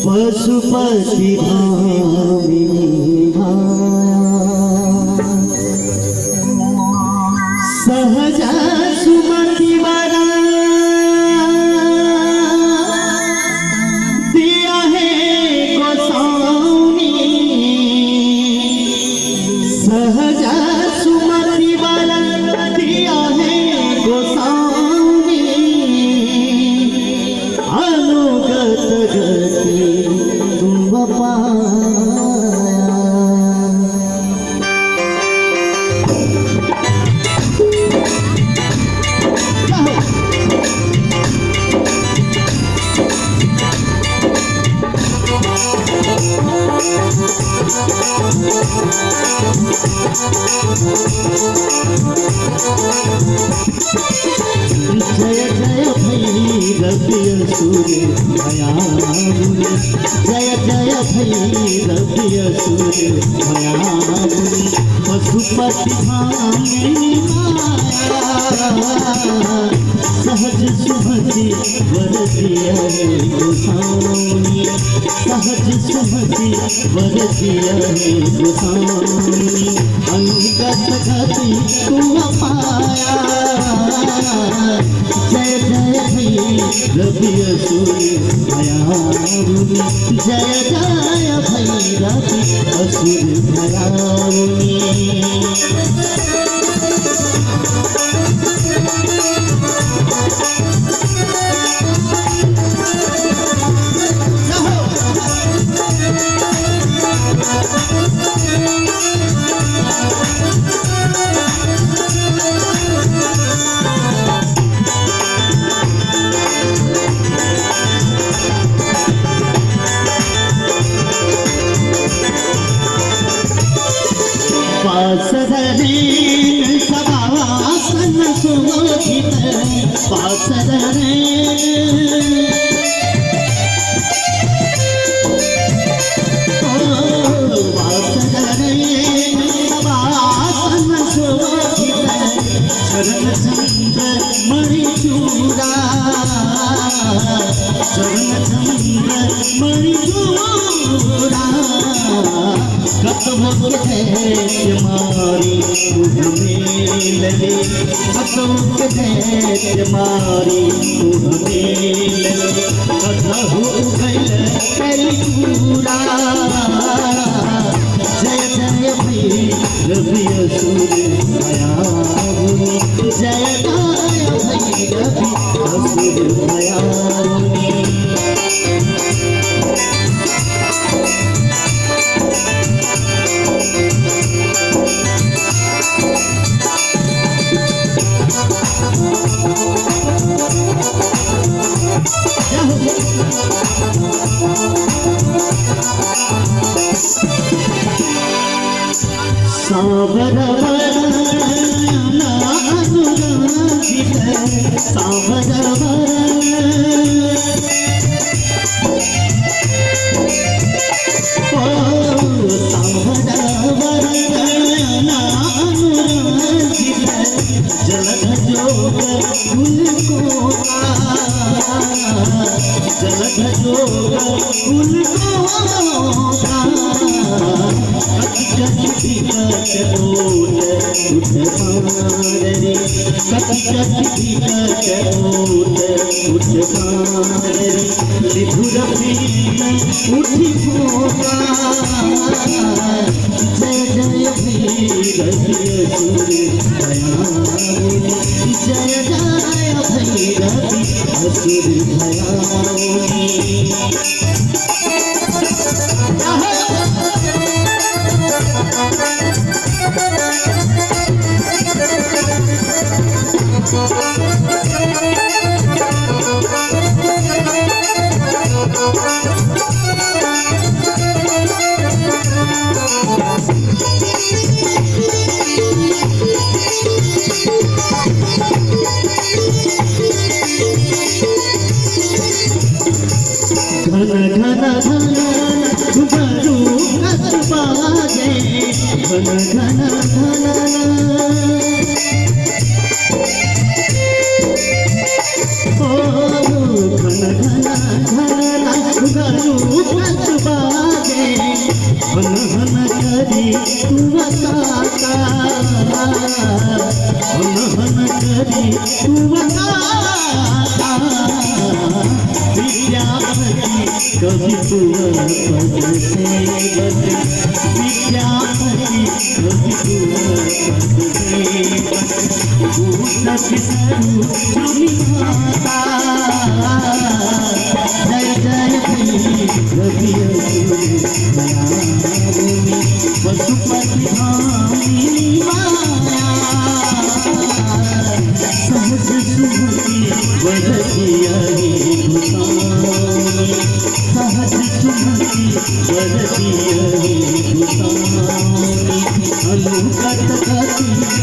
पशुपति सहजा सुमति वरा दिया है गोसाउनी सहजा सुमति वरा दिया है गोसाउनी अनुगत गति तुम जय जय भैरवी असुर भयामुनि जय जय भैरवी असुर भयामुनि पशुपति धामिनी माया सहज सुमति वर दिया है गोसाउनी सहज सुमति वर दिया है गोसाउनी अंगत गति तुम पाया जय जय भैरवी असुर भयामुनि जय जय भैरवी असुर भयामुनि पासरने सवासन सुमोहित पासरने सवासन सुमोहित चरण चंद्र मणिचूड़ा चरण चंद्र मणिचूड़ा कतम दैत्य मारी तुझ में लगे कतम दैत्य मारी तुझ में लगे कतहु गल कलिपूरा जय जय भैरवी असुर भयामुनि जय जय भैरवी असुर भयामुनि सावर अनुरागित सावर जलध जोग फूल को जलध जोग फूल को उठी होगा जय जय भैरवी असुर भयामुनि जय जय भैरवी असुर भयामुनि मनुष्य बाजे हन हन करी तू बताता हन हन करी तू बताता विद्यापति कभी तू पद से बचे विद्यापति कभी तू पद से बचे माता जय जय रवि पशुपति धामिनी माया सहज सुमति वरदिया भूषानी सहज सुमति वरदिया भूषानी अनुगत गति